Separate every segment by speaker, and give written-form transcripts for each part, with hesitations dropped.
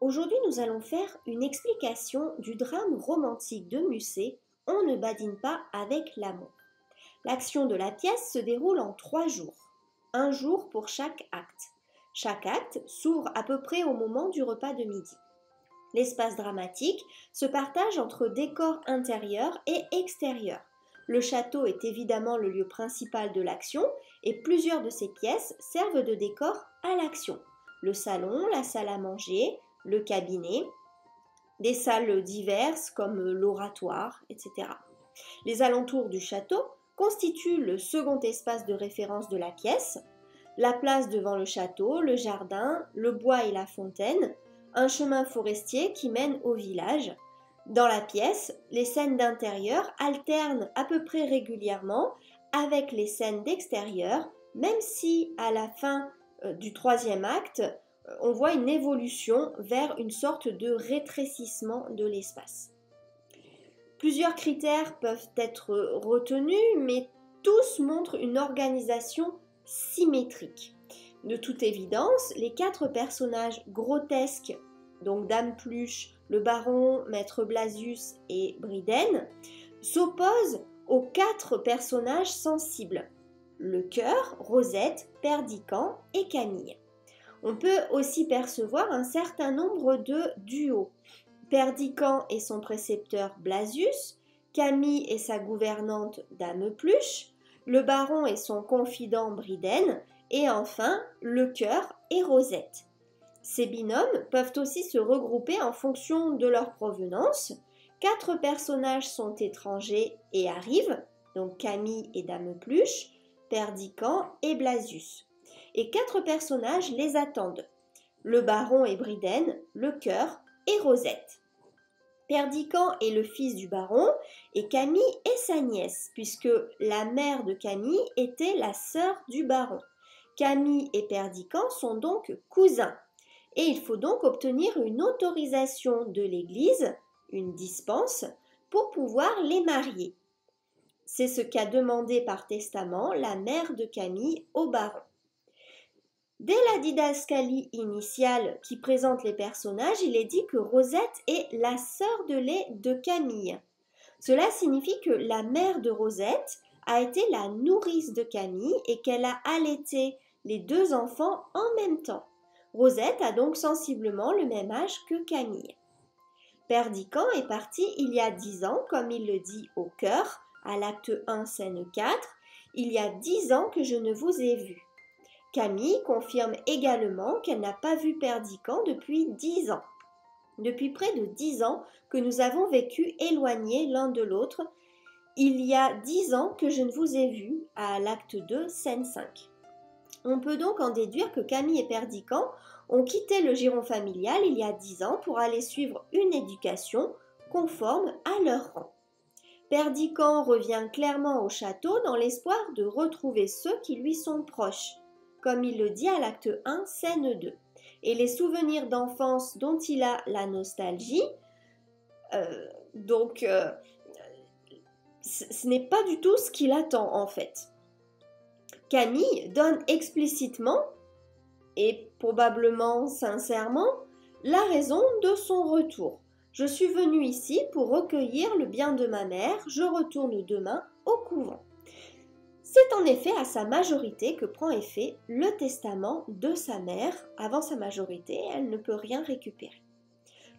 Speaker 1: Aujourd'hui, nous allons faire une explication du drame romantique de Musset, On ne badine pas avec l'amour. L'action de la pièce se déroule en 3 jours, un jour pour chaque acte. Chaque acte s'ouvre à peu près au moment du repas de midi. L'espace dramatique se partage entre décors intérieurs et extérieurs. Le château est évidemment le lieu principal de l'action et plusieurs de ces pièces servent de décor à l'action. Le salon, la salle à manger, le cabinet, des salles diverses comme l'oratoire, etc. Les alentours du château constituent le second espace de référence de la pièce, la place devant le château, le jardin, le bois et la fontaine, un chemin forestier qui mène au village. Dans la pièce, les scènes d'intérieur alternent à peu près régulièrement avec les scènes d'extérieur, même si à la fin du troisième acte, on voit une évolution vers une sorte de rétrécissement de l'espace. Plusieurs critères peuvent être retenus, mais tous montrent une organisation symétrique. De toute évidence, les 4 personnages grotesques, donc Dame Pluche, le baron, Maître Blasius et Bridène, s'opposent aux 4 personnages sensibles, le cœur, Rosette, Perdiccas et Camille. On peut aussi percevoir un certain nombre de duos. Perdiccas et son précepteur Blasius, Camille et sa gouvernante Dame Pluche, le baron et son confident Bridène, et enfin le cœur et Rosette. Ces binômes peuvent aussi se regrouper en fonction de leur provenance. 4 personnages sont étrangers et arrivent, donc Camille et Dame Pluche, Perdiccas et Blasius. Et 4 personnages les attendent, le baron et Bridène, le cœur et Rosette. Perdiccas est le fils du baron et Camille est sa nièce, puisque la mère de Camille était la sœur du baron. Camille et Perdiccas sont donc cousins, et il faut donc obtenir une autorisation de l'Église, une dispense, pour pouvoir les marier. C'est ce qu'a demandé par testament la mère de Camille au baron. Dès la didascalie initiale qui présente les personnages, il est dit que Rosette est la sœur de lait de Camille. Cela signifie que la mère de Rosette a été la nourrice de Camille et qu'elle a allaité les 2 enfants en même temps. Rosette a donc sensiblement le même âge que Camille. Perdiccas est parti il y a 10 ans, comme il le dit au chœur, à l'acte 1, scène 4. Il y a 10 ans que je ne vous ai vu. Camille confirme également qu'elle n'a pas vu Perdiccas depuis 10 ans. Depuis près de 10 ans que nous avons vécu éloignés l'un de l'autre. Il y a 10 ans que je ne vous ai vu, à l'acte 2, scène 5. On peut donc en déduire que Camille et Perdiccas ont quitté le giron familial il y a 10 ans pour aller suivre une éducation conforme à leur rang. Perdiccas revient clairement au château dans l'espoir de retrouver ceux qui lui sont proches, comme il le dit à l'acte 1, scène 2. Et les souvenirs d'enfance dont il a la nostalgie, ce n'est pas du tout ce qu'il attend en fait. Camille donne explicitement, et probablement sincèrement, la raison de son retour. Je suis venue ici pour recueillir le bien de ma mère, je retourne demain au couvent. C'est en effet à sa majorité que prend effet le testament de sa mère. Avant sa majorité, elle ne peut rien récupérer.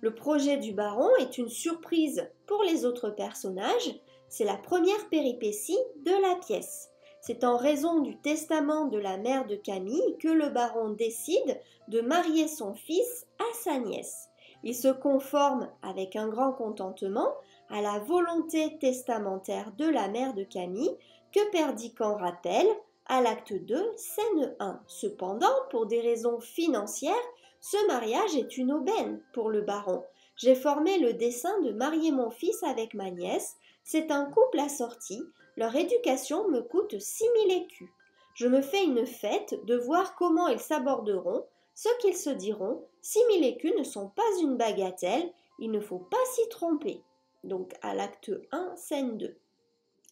Speaker 1: Le projet du baron est une surprise pour les autres personnages. C'est la première péripétie de la pièce. C'est en raison du testament de la mère de Camille que le baron décide de marier son fils à sa nièce. Il se conforme avec un grand contentement à la volonté testamentaire de la mère de Camille que Perdiccas rappelle à l'acte 2, scène 1. Cependant, pour des raisons financières, ce mariage est une aubaine pour le baron. J'ai formé le dessein de marier mon fils avec ma nièce. C'est un couple assorti. Leur éducation me coûte 6000 écus. Je me fais une fête de voir comment ils s'aborderont, ce qu'ils se diront. 6000 écus ne sont pas une bagatelle, il ne faut pas s'y tromper. Donc à l'acte 1, scène 2.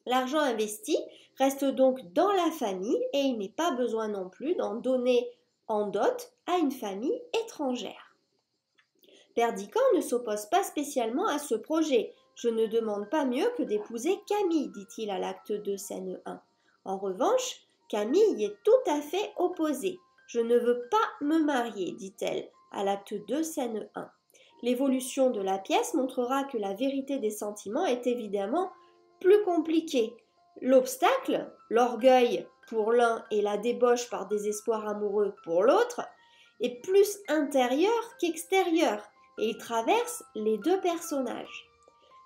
Speaker 1: L'argent investi reste donc dans la famille et il n'est pas besoin non plus d'en donner en dot à une famille étrangère. Perdiccas ne s'oppose pas spécialement à ce projet. Je ne demande pas mieux que d'épouser Camille, dit-il à l'acte 2, scène 1. En revanche, Camille y est tout à fait opposée. Je ne veux pas me marier, dit-elle, à l'acte 2, scène 1. L'évolution de la pièce montrera que la vérité des sentiments est évidemment plus compliquée. L'obstacle, l'orgueil pour l'un et la débauche par désespoir amoureux pour l'autre, est plus intérieur qu'extérieur et il traverse les deux personnages.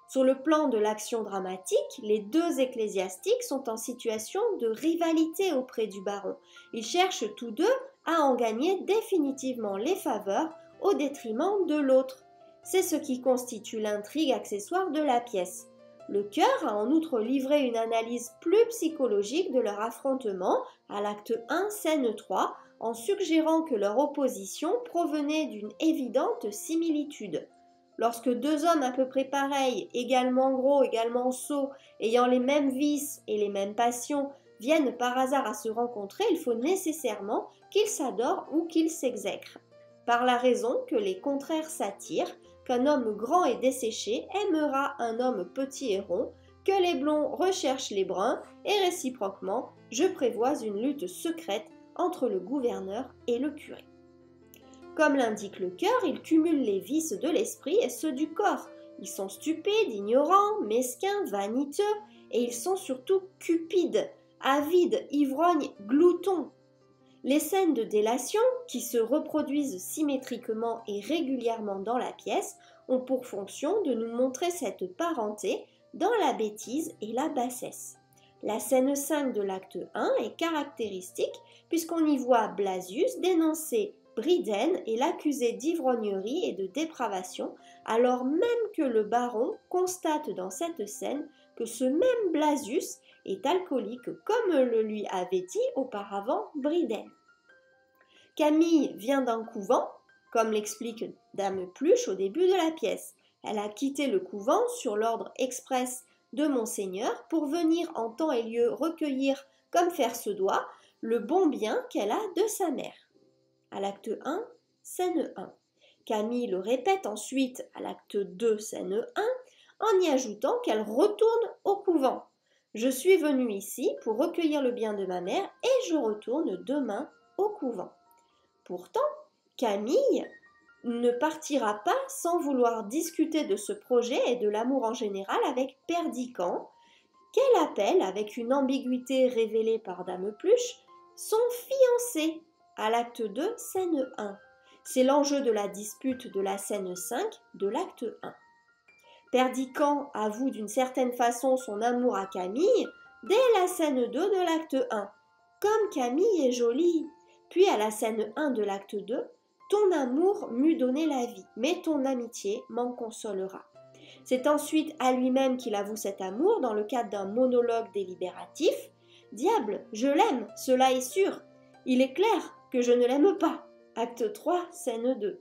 Speaker 1: Sur le plan de l'action dramatique, les deux ecclésiastiques sont en situation de rivalité auprès du baron. Ils cherchent tous deux à en gagner définitivement les faveurs au détriment de l'autre. C'est ce qui constitue l'intrigue accessoire de la pièce. Le chœur a en outre livré une analyse plus psychologique de leur affrontement à l'acte 1, scène 3, en suggérant que leur opposition provenait d'une évidente similitude. Lorsque deux hommes à peu près pareils, également gros, également sots, ayant les mêmes vices et les mêmes passions, viennent par hasard à se rencontrer, il faut nécessairement qu'ils s'adorent ou qu'ils s'exècrent. Par la raison que les contraires s'attirent, qu'un homme grand et desséché aimera un homme petit et rond, que les blonds recherchent les bruns, et réciproquement, je prévois une lutte secrète entre le gouverneur et le curé. Comme l'indique le cœur, ils cumulent les vices de l'esprit et ceux du corps. Ils sont stupides, ignorants, mesquins, vaniteux, et ils sont surtout cupides, avides, ivrognes, gloutons. Les scènes de délation, qui se reproduisent symétriquement et régulièrement dans la pièce, ont pour fonction de nous montrer cette parenté dans la bêtise et la bassesse. La scène 5 de l'acte 1 est caractéristique puisqu'on y voit Blasius dénoncer Bryden et l'accuser d'ivrognerie et de dépravation, alors même que le baron constate dans cette scène que ce même Blasius est alcoolique comme le lui avait dit auparavant Bryden. Camille vient d'un couvent, comme l'explique Dame Pluche au début de la pièce. Elle a quitté le couvent sur l'ordre express de Monseigneur pour venir en temps et lieu recueillir, comme faire se doit, le bon bien qu'elle a de sa mère. À l'acte 1, scène 1. Camille le répète ensuite à l'acte 2, scène 1, en y ajoutant qu'elle retourne au couvent. Je suis venue ici pour recueillir le bien de ma mère et je retourne demain au couvent. Pourtant, Camille ne partira pas sans vouloir discuter de ce projet et de l'amour en général avec Perdiccas, qu'elle appelle, avec une ambiguïté révélée par Dame Pluche, son fiancé, à l'acte 2, scène 1. C'est l'enjeu de la dispute de la scène 5 de l'acte 1. Perdiccas avoue d'une certaine façon son amour à Camille dès la scène 2 de l'acte 1. Comme Camille est jolie. Puis à la scène 1 de l'acte 2, ton amour m'eût donné la vie, mais ton amitié m'en consolera. C'est ensuite à lui-même qu'il avoue cet amour dans le cadre d'un monologue délibératif. Diable, je l'aime, cela est sûr. Il est clair que je ne l'aime pas. Acte 3, scène 2.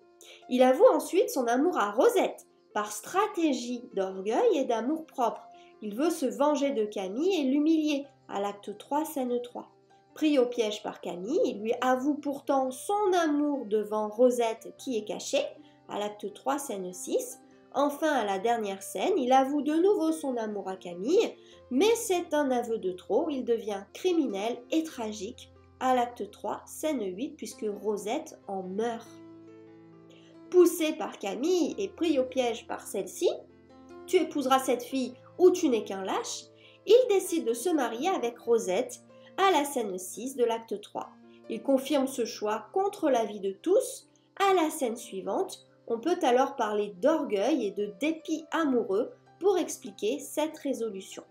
Speaker 1: Il avoue ensuite son amour à Rosette, par stratégie d'orgueil et d'amour-propre. Il veut se venger de Camille et l'humilier, à l'acte 3, scène 3. Pris au piège par Camille, il lui avoue pourtant son amour devant Rosette qui est cachée, à l'acte 3, scène 6. Enfin, à la dernière scène, il avoue de nouveau son amour à Camille, mais c'est un aveu de trop, il devient criminel et tragique, à l'acte 3, scène 8, puisque Rosette en meurt. Poussé par Camille et pris au piège par celle-ci, tu épouseras cette fille ou tu n'es qu'un lâche, il décide de se marier avec Rosette, à la scène 6 de l'acte 3. Il confirme ce choix contre l'avis de tous. À la scène suivante, on peut alors parler d'orgueil et de dépit amoureux pour expliquer cette résolution.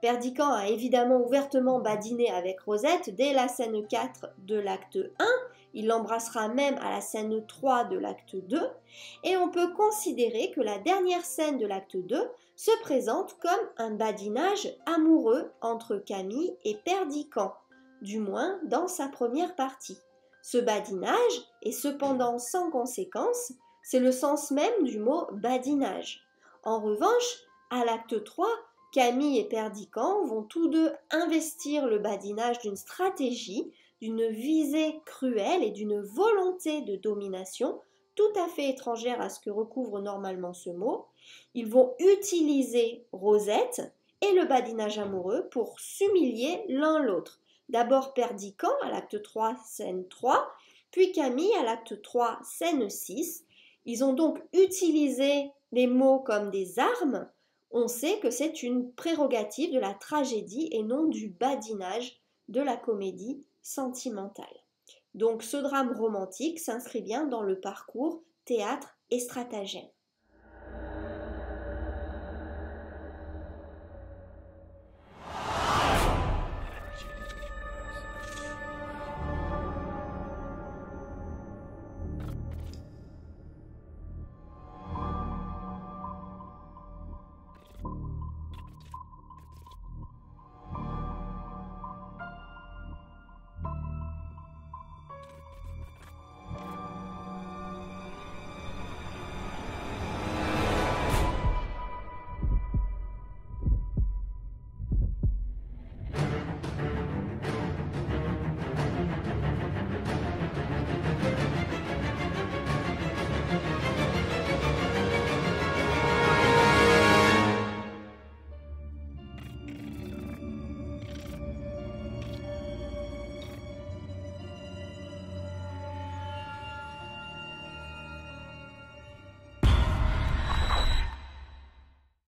Speaker 1: Perdiccas a évidemment ouvertement badiné avec Rosette dès la scène 4 de l'acte 1, il l'embrassera même à la scène 3 de l'acte 2, et on peut considérer que la dernière scène de l'acte 2 se présente comme un badinage amoureux entre Camille et Perdiccas, du moins dans sa première partie. Ce badinage est cependant sans conséquence, c'est le sens même du mot badinage. En revanche, à l'acte 3, Camille et Perdiccas vont tous deux investir le badinage d'une stratégie, d'une visée cruelle et d'une volonté de domination, tout à fait étrangère à ce que recouvre normalement ce mot. Ils vont utiliser Rosette et le badinage amoureux pour s'humilier l'un l'autre. D'abord Perdiccas à l'acte 3, scène 3, puis Camille à l'acte 3, scène 6. Ils ont donc utilisé les mots comme des armes. On sait que c'est une prérogative de la tragédie et non du badinage de la comédie sentimentale. Donc ce drame romantique s'inscrit bien dans le parcours théâtre et stratagème.